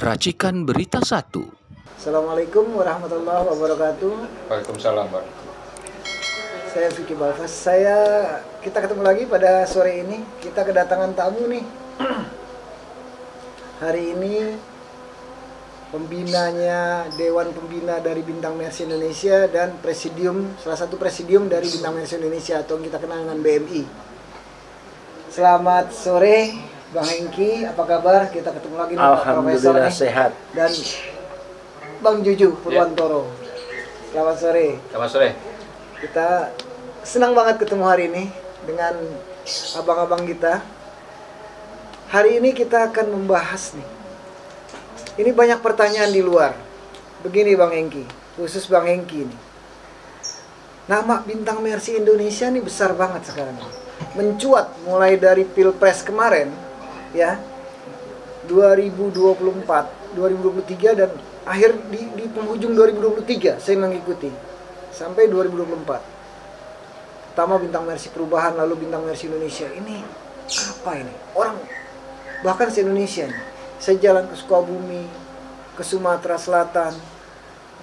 Racikan Berita 1. Assalamualaikum warahmatullahi wabarakatuh. Waalaikumsalam, Pak. Saya Vicky Balfas. Kita ketemu lagi pada sore ini. Kita kedatangan tamu nih. Hari ini pembinanya Dewan Pembina dari Bintang Mersi Indonesia dan salah satu presidium dari Bintang Mersi Indonesia atau yang kita kenal dengan BMI. Selamat sore, Bang Hengki. Apa kabar? Kita ketemu lagi nih, Pak Profesor nih. Sehat. Dan Bang Juju Purwantoro. Selamat sore. Selamat sore. Kita senang banget ketemu hari ini dengan abang-abang kita. Hari ini kita akan membahas nih. Ini banyak pertanyaan di luar. Begini Bang Hengki, khusus Bang Hengki nih. Nama Bintang Mersi Indonesia nih besar banget sekarang. Mencuat mulai dari Pilpres kemarin, ya, 2024, 2023 dan akhir di penghujung 2023 saya mengikuti sampai 2024. Pertama Bintang Mersi Perubahan, lalu Bintang Mersi Indonesia. Ini apa ini? Orang bahkan se-Indonesia nih. Saya jalan ke Sukabumi, ke Sumatera Selatan,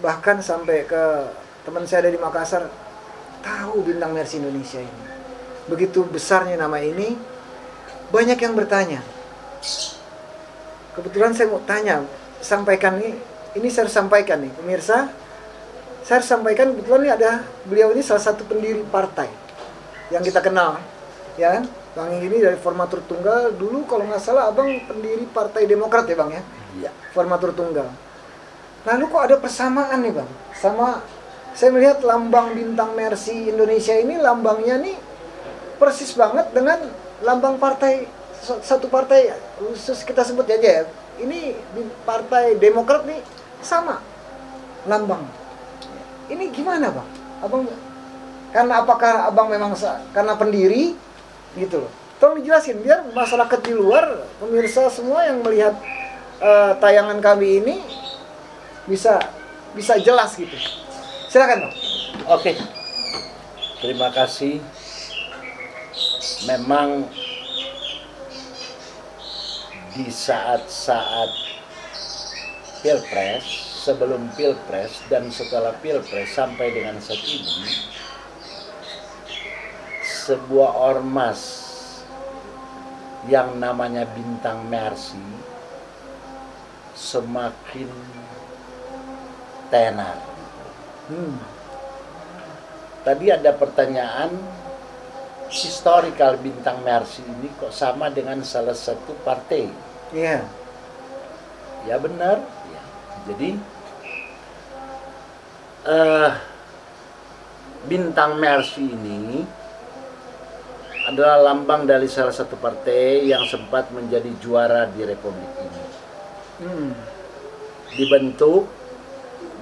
bahkan sampai ke teman saya ada di Makassar, tahu Bintang Mersi Indonesia ini. Begitu besarnya nama ini, banyak yang bertanya. Kebetulan saya mau tanya, sampaikan ini saya harus sampaikan nih, pemirsa. Saya harus sampaikan, kebetulan nih ada beliau ini salah satu pendiri partai yang kita kenal, ya kan? Bang ini dari Formatur Tunggal, dulu kalau nggak salah abang pendiri Partai Demokrat ya Bang ya? Iya. Formatur Tunggal. Lalu kok ada persamaan nih Bang? Sama, saya melihat lambang Bintang Mersi Indonesia ini lambangnya nih persis banget dengan lambang partai, satu partai khusus kita sebut aja ya. Ini di Partai Demokrat nih sama lambang. Ini gimana Bang? Abang, karena apakah abang memang karena pendiri gitu loh? Tolong dijelasin biar masyarakat di luar, pemirsa semua yang melihat tayangan kami ini bisa jelas gitu. Silakan Bang. Oke. Terima kasih. Memang di saat-saat Pilpres, sebelum Pilpres dan setelah Pilpres sampai dengan saat ini, sebuah ormas yang namanya Bintang Mersi semakin tenar. Tadi ada pertanyaan, historical Bintang Mersi ini kok sama dengan salah satu partai? Iya. Ya benar. Ya. Jadi Bintang Mersi ini adalah lambang dari salah satu partai yang sempat menjadi juara di Republik ini. Dibentuk,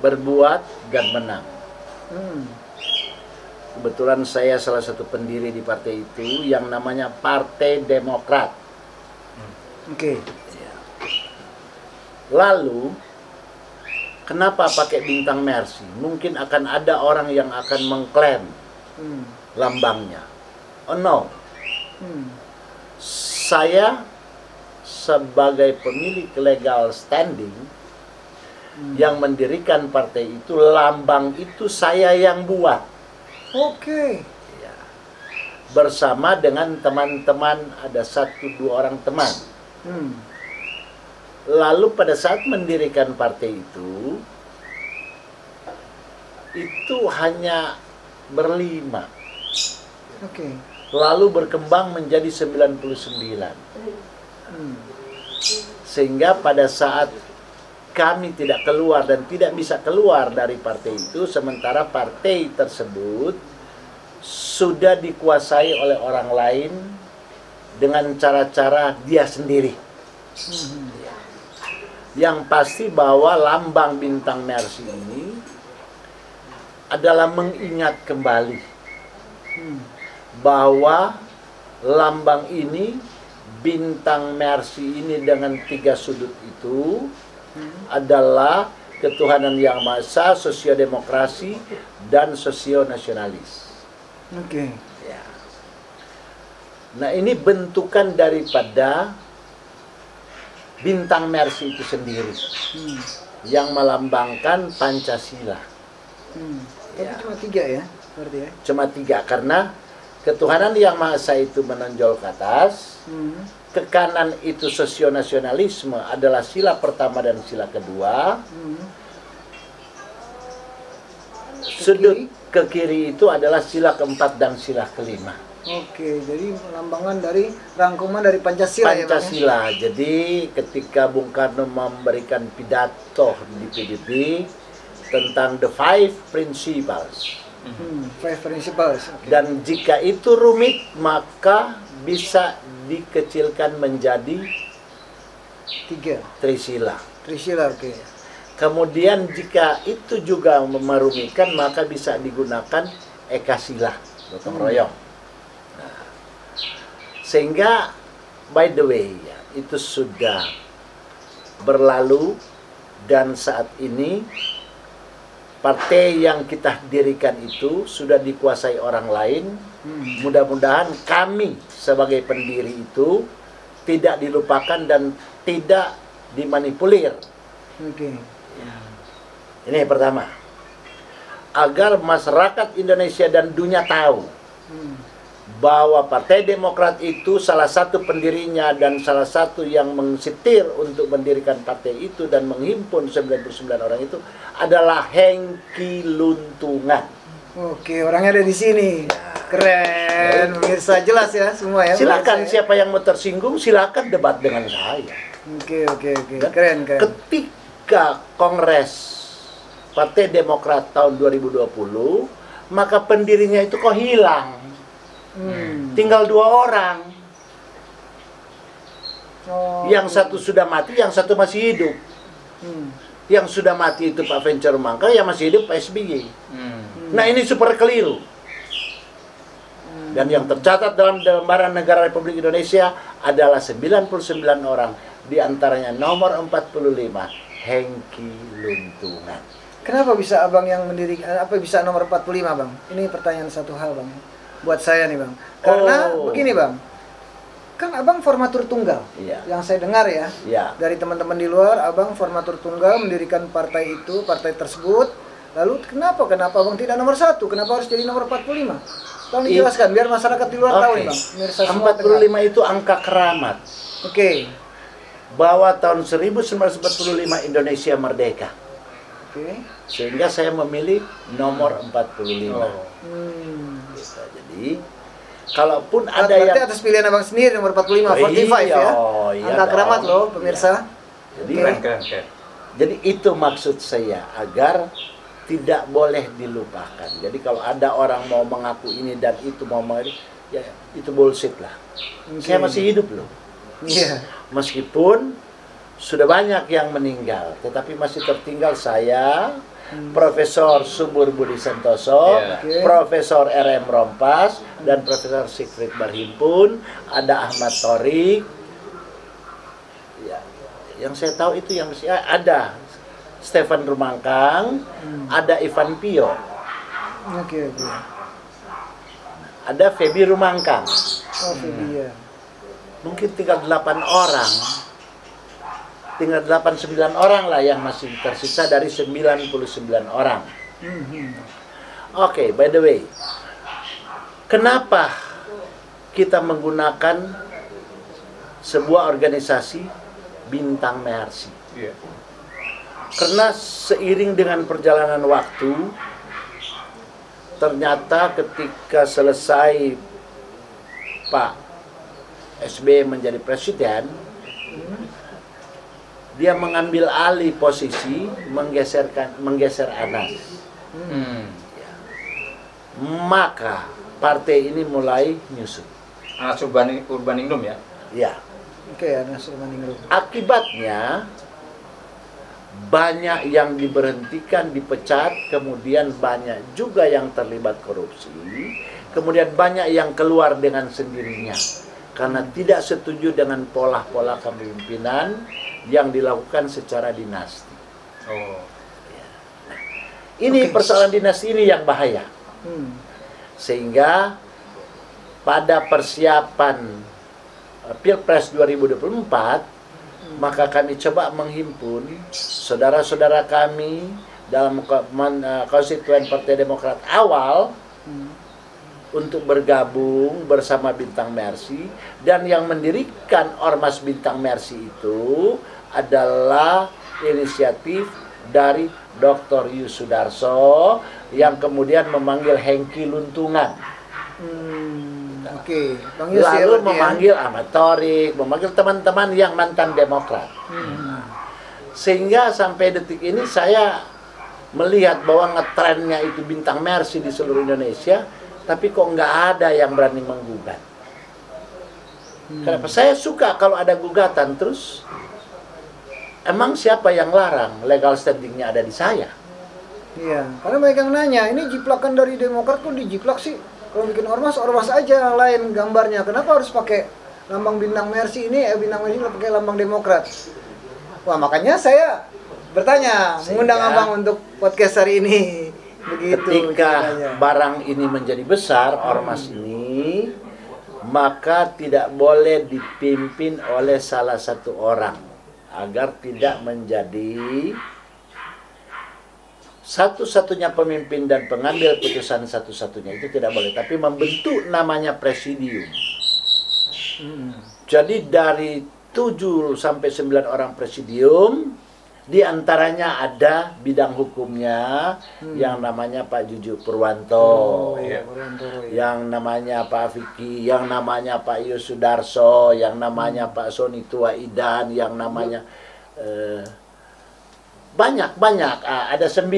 berbuat, dan menang. Kebetulan saya salah satu pendiri di partai itu yang namanya Partai Demokrat. Oke. Lalu, kenapa pakai Bintang Mersi? Mungkin akan ada orang yang akan mengklaim lambangnya. Oh no. Saya sebagai pemilik legal standing yang mendirikan partai itu, lambang itu saya yang buat. Oke. Ya. Bersama dengan teman-teman, ada 1-2 orang teman. Lalu pada saat mendirikan partai itu hanya berlima. Oke. Lalu berkembang menjadi 99. Sehingga pada saat kami tidak keluar dan tidak bisa keluar dari partai itu, sementara partai tersebut sudah dikuasai oleh orang lain dengan cara-cara dia sendiri. Yang pasti bahwa lambang Bintang Mersi ini adalah mengingat kembali bahwa lambang ini, Bintang Mersi ini dengan 3 sudut itu adalah ketuhanan yang Maha Esa, sosiodemokrasi, dan sosionasionalis. Oke. Ya. Nah, ini bentukan daripada bintang Mercy itu sendiri Hmm. yang melambangkan Pancasila. Tapi Ya. cuma 3 ya, berarti ya. Cuma 3 karena ketuhanan yang Maha Esa itu menonjol ke atas, ke kanan itu sosionasionalisme adalah sila pertama dan sila kedua, sudut ke kiri itu adalah sila keempat dan sila kelima. Oke, jadi melambangkan dari rangkuman dari Pancasila, ya Bang, ya? Pancasila. Jadi ketika Bung Karno memberikan pidato di PBB tentang the 5 principles. Five principles. Oke. Dan jika itu rumit, maka bisa dikecilkan menjadi 3 Trisila. Trisila, oke. Kemudian jika itu juga merumitkan, maka bisa digunakan Ekasila, gotong royong. Nah, sehingga by the way, ya, itu sudah berlalu dan saat ini partai yang kita dirikan itu sudah dikuasai orang lain. Mudah-mudahan kami sebagai pendiri itu tidak dilupakan dan tidak dimanipulir. Oke. Ini yang pertama. Agar masyarakat Indonesia dan dunia tahu bahwa Partai Demokrat itu salah satu pendirinya dan salah satu yang mensitir untuk mendirikan partai itu dan menghimpun 99 orang itu adalah Hengki Luntungan. Oke, orangnya ada di sini. Keren, pemirsa, jelas ya semua ya. Silakan pemirsa, ya? siapa yang mau tersinggung silakan debat dengan saya. Oke. Dan Keren. ketika Kongres Partai Demokrat tahun 2020, maka pendirinya itu kok hilang. Tinggal 2 orang. Yang satu sudah mati, yang satu masih hidup. Yang sudah mati itu Pak Vencer Mangka, yang masih hidup Pak SBY. Nah, ini super keliru. Dan yang tercatat dalam lembaran negara Republik Indonesia adalah 99 orang. Di antaranya nomor 45, Hengki Luntungan. Kenapa bisa abang yang mendirikan, apa bisa nomor 45 bang? Ini pertanyaan satu hal bang, buat saya nih bang. Karena begini bang, kan abang formatur tunggal. Iya. Yang saya dengar ya, Ya. dari teman-teman di luar, abang formatur tunggal mendirikan partai itu, partai tersebut. Lalu kenapa abang tidak nomor 1? Kenapa harus jadi nomor 45? Tolong dijelaskan biar masyarakat di luar tahu nih bang. Pemirsa semua 45 itu angka keramat. Oke. Bahwa tahun 1945 Indonesia merdeka. Oke. Sehingga saya memilih nomor 45. Gitu. Jadi, kalaupun ada Berarti yang atas pilihan abang sendiri nomor 45, 45 ya. iya Angka dong. keramat loh pemirsa. Jadi, Oke. jadi itu maksud saya agar tidak boleh dilupakan. Jadi kalau ada orang mau mengaku ini dan itu mau ya itu bullshit lah. Saya masih hidup loh. Iya. Meskipun sudah banyak yang meninggal, tetapi masih tertinggal saya, Profesor Subur Budi Santoso, Profesor RM Rompas, dan Profesor Sigfrid Barhimpun, ada Ahmad Thorik. Ya, yang saya tahu itu yang masih ada Stefan Rumangkang, ada Ivan Pio, Oke. ada Feby Rumangkang. Oh, iya. Mungkin tinggal 8 orang. Tinggal 89 orang lah yang masih tersisa dari 99 orang. Oke, by the way, kenapa kita menggunakan sebuah organisasi Bintang Mercy? Karena seiring dengan perjalanan waktu, ternyata ketika selesai Pak SBY menjadi presiden, dia mengambil alih posisi, menggeser Anas. Maka partai ini mulai nyusut. Anas Urbaningrum ya? Ya. Oke, Anas Urbaningrum. Akibatnya banyak yang diberhentikan, dipecat, kemudian banyak juga yang terlibat korupsi, kemudian banyak yang keluar dengan sendirinya karena tidak setuju dengan pola-pola kepemimpinan yang dilakukan secara dinasti. Ini persoalan dinasti ini yang bahaya. Sehingga pada persiapan Pilpres 2024 Maka kami coba menghimpun saudara-saudara kami dalam konstituen Partai Demokrat awal untuk bergabung bersama Bintang Mercy, dan yang mendirikan Ormas Bintang Mercy itu adalah inisiatif dari Dr. Yusudarso yang kemudian memanggil Hengki Luntungan. Oke, Bang Yus ya, Lalu berarti memanggil Ahmad Thorik, memanggil teman-teman yang mantan Demokrat. Sehingga sampai detik ini saya melihat bahwa ngetrennya itu Bintang Mercy di seluruh Indonesia, tapi kok nggak ada yang berani menggugat. Kenapa? Saya suka kalau ada gugatan. Terus emang siapa yang larang? Legal standingnya ada di saya. Iya, karena banyak yang nanya, ini jiplakan dari Demokrat kok dijiplak sih? Kalau bikin ormas, ormas aja yang lain gambarnya. Kenapa harus pakai lambang Bintang Mercy ini? Bintang Mercy nggak pakai lambang Demokrat. Wah, makanya saya bertanya, mengundang Abang untuk podcast hari ini. Begitu. Ketika ceritanya. barang ini menjadi besar, ormas ini, maka tidak boleh dipimpin oleh salah satu orang, agar tidak menjadi satu-satunya pemimpin dan pengambil putusan satu-satunya. Itu tidak boleh, tapi membentuk namanya presidium. Jadi dari 7 sampai 9 orang presidium, di antaranya ada bidang hukumnya yang namanya Pak Juju Purwanto, yang namanya Pak Vicky, yang namanya Pak Yusudarso, yang namanya Pak Soni Tuaidan, yang namanya banyak, ada 9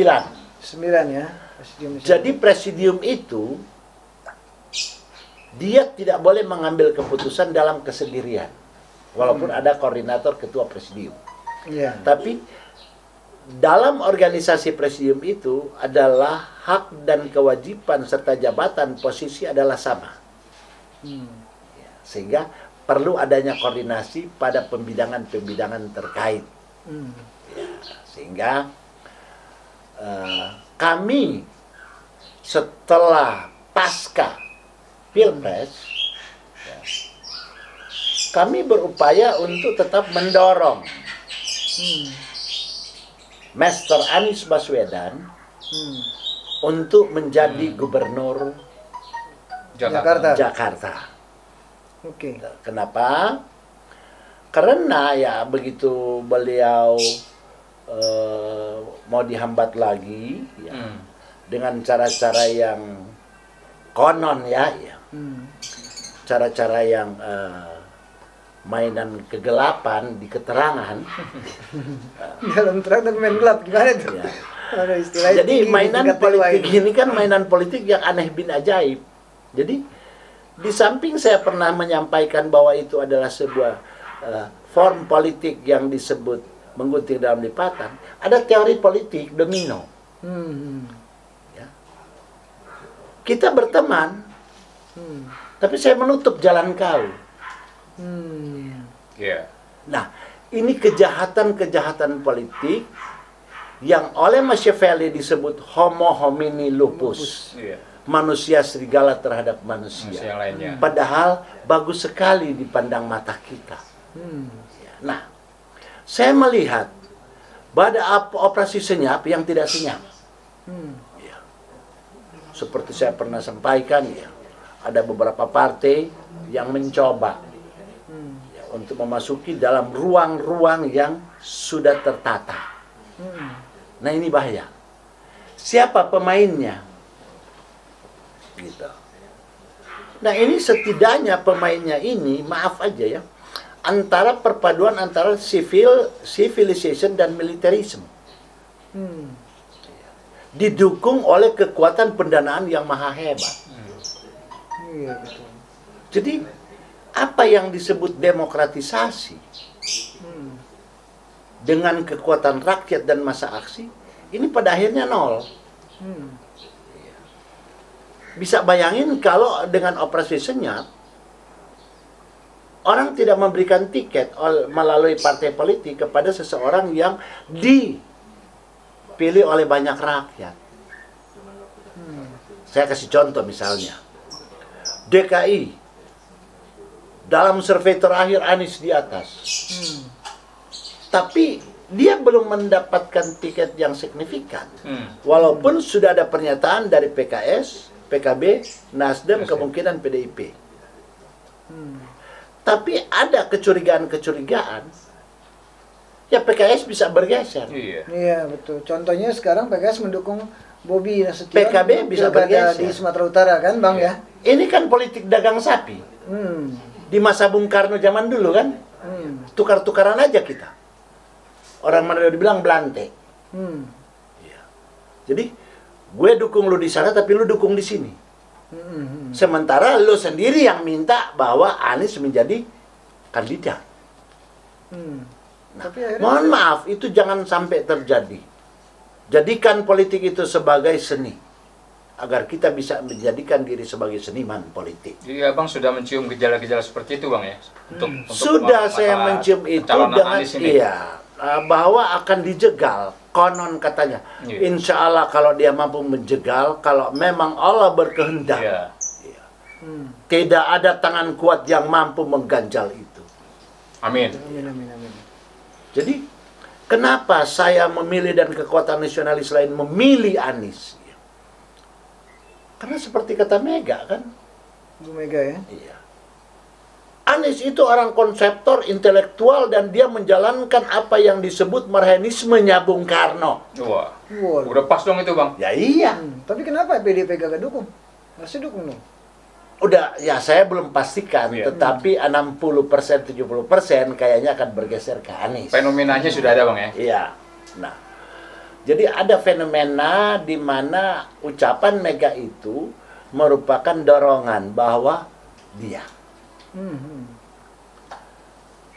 ya. Presidium. Jadi presidium itu dia tidak boleh mengambil keputusan dalam kesendirian, walaupun ada koordinator ketua presidium. Iya. Tapi dalam organisasi presidium itu adalah hak dan kewajiban serta jabatan posisi adalah sama. Sehingga perlu adanya koordinasi pada pembidangan-pembidangan terkait. Sehingga kami setelah pasca Pilpres, kami berupaya untuk tetap mendorong Master Anies Baswedan untuk menjadi gubernur Jakarta. Oke. Kenapa? Karena ya begitu beliau mau dihambat lagi ya, dengan cara-cara yang konon ya, cara-cara yang mainan kegelapan di keterangan. Dalam terang dan main gelap gimana tuh? Ya. Ada istilahnya. Jadi mainan politik ini kan mainan politik yang aneh bin ajaib. Jadi di samping saya pernah menyampaikan bahwa itu adalah sebuah form politik yang disebut menggunting dalam lipatan, ada teori politik domino. Ya. Kita berteman, tapi saya menutup jalan kau. Nah, ini kejahatan-kejahatan politik yang oleh Machiavelli disebut homo homini lupus. Manusia serigala terhadap manusia. Padahal bagus sekali dipandang mata kita. Nah, saya melihat pada operasi senyap yang tidak senyap. Ya. Seperti saya pernah sampaikan ya, ada beberapa partai yang mencoba untuk memasuki dalam ruang-ruang yang sudah tertata. Nah, ini bahaya. Siapa pemainnya? Gitu. Nah, ini setidaknya pemainnya ini, maaf aja ya, antara perpaduan antara civilization dan militarisme. Didukung oleh kekuatan pendanaan yang maha hebat. Jadi apa yang disebut demokratisasi dengan kekuatan rakyat dan massa aksi, ini pada akhirnya nol. Bisa bayangin kalau dengan operasi senyap, orang tidak memberikan tiket melalui partai politik kepada seseorang yang dipilih oleh banyak rakyat. Saya kasih contoh misalnya, DKI dalam survei terakhir Anies di atas, Tapi dia belum mendapatkan tiket yang signifikan. Walaupun sudah ada pernyataan dari PKS, PKB, Nasdem, kemungkinan PDIP. Tapi ada kecurigaan-kecurigaan. Ya PKS bisa bergeser. Iya betul. Contohnya sekarang PKS mendukung Bobi Nasution. PKB bisa bergeser di Sumatera Utara kan, Bang ya? Ini kan politik dagang sapi. Di masa Bung Karno zaman dulu kan, tukar-tukaran aja kita. Orang Manado dibilang belante. Ya. Jadi gue dukung lu di sana, tapi lu dukung di sini. Sementara lu sendiri yang minta bahwa Anies menjadi kandidat. Nah, Tapi akhirnya mohon maaf, itu jangan sampai terjadi. Jadikan politik itu sebagai seni, agar kita bisa menjadikan diri sebagai seniman politik. Jadi abang sudah mencium gejala-gejala seperti itu, Bang ya? Untuk Sudah saya mencium itu dengan bahwa akan dijegal. Konon katanya, insya Allah kalau dia mampu menjegal, kalau memang Allah berkehendak, tidak ada tangan kuat yang mampu mengganjal itu. Amin. Jadi, kenapa saya memilih dan kekuatan nasionalis lain memilih Anies? Karena seperti kata Mega kan? Bu Mega ya? Iya. Anies itu orang konseptor, intelektual, dan dia menjalankan apa yang disebut marhenismenya Bung Karno. Wah, udah pas dong itu, Bang. Ya iya. Tapi kenapa PDIP gak dukung? Masih dukung dong? Udah, ya saya belum pastikan, tetapi 60%, 70% kayaknya akan bergeser ke Anies. Fenomenanya sudah ada, Bang ya? Iya. Nah, jadi ada fenomena di mana ucapan Mega itu merupakan dorongan bahwa dia.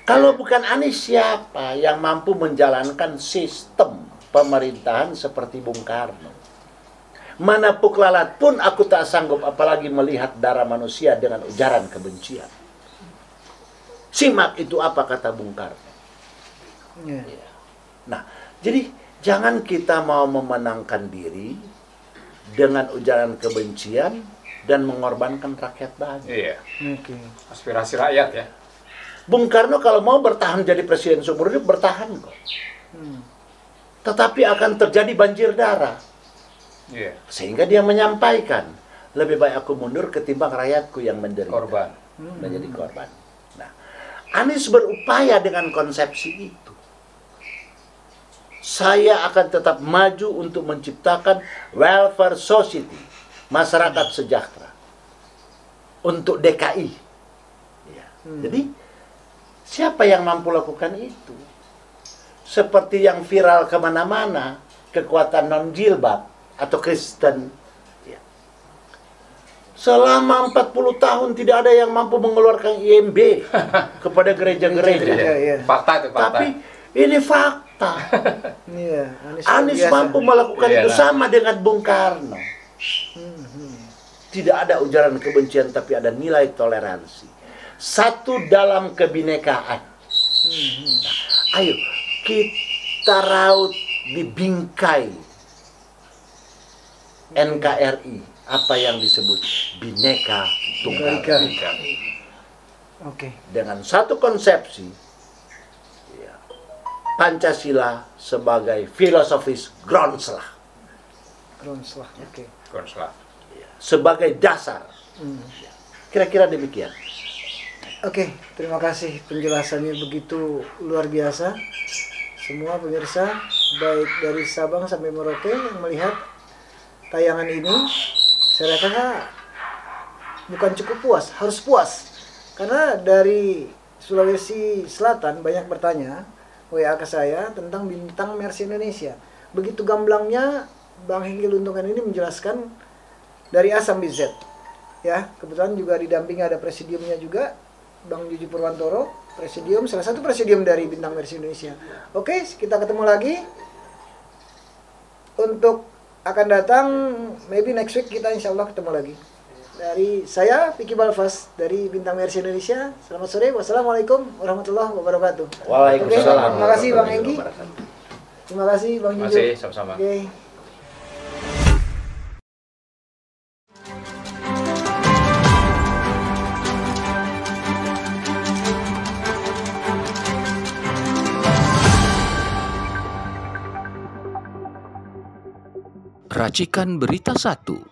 Kalau bukan Anies, siapa yang mampu menjalankan sistem pemerintahan seperti Bung Karno? Mana puk lalat pun aku tak sanggup apalagi melihat darah manusia dengan ujaran kebencian. Simak itu apa kata Bung Karno. Nah, jadi jangan kita mau memenangkan diri dengan ujaran kebencian dan mengorbankan rakyat banyak. Iya. Aspirasi rakyat ya. Bung Karno kalau mau bertahan jadi presiden seumur hidup, bertahan kok. Tetapi akan terjadi banjir darah. Sehingga dia menyampaikan, lebih baik aku mundur ketimbang rakyatku yang menderita. Korban. Menjadi korban. Nah, Anies berupaya dengan konsepsi itu. Saya akan tetap maju untuk menciptakan welfare society, masyarakat sejahtera untuk DKI. Jadi siapa yang mampu lakukan itu? Seperti yang viral kemana-mana, kekuatan non-jilbab atau Kristen. Selama 40 tahun tidak ada yang mampu mengeluarkan IMB kepada gereja-gereja. Fakta itu, fakta. Tapi ini fakta. Anies mampu melakukan itu sama dengan Bung Karno. Tidak ada ujaran kebencian, tapi ada nilai toleransi. Satu dalam kebinekaan. Nah, ayo kita raut di bingkai NKRI, apa yang disebut Bhinneka Tunggal Ika. Dengan satu konsepsi, Pancasila sebagai filosofis Groundslah. Groundslah. Sebagai dasar. Kira-kira demikian. Terima kasih penjelasannya begitu luar biasa. Semua pemirsa, baik dari Sabang sampai Merauke yang melihat tayangan ini, saya rasa bukan cukup puas, harus puas. Karena dari Sulawesi Selatan banyak bertanya, WA ke saya tentang bintang Mercy Indonesia. Begitu gamblangnya Bang Hengki Luntungan ini menjelaskan dari A sampai Z. Ya, kebetulan juga didampingi ada presidiumnya juga, Bang Juju Purwantoro, presidium, salah satu presidium dari Bintang Mercy Indonesia. Kita ketemu lagi. Untuk akan datang, maybe next week kita insya Allah ketemu lagi. Dari saya, Vicky Balfas, dari Bintang Mercy Indonesia. Selamat sore, wassalamualaikum warahmatullahi wabarakatuh. Waalaikumsalam. Terima kasih Bang Hengki. Terima kasih Bang Juju. Terima kasih, sama-sama. Racikan Berita 1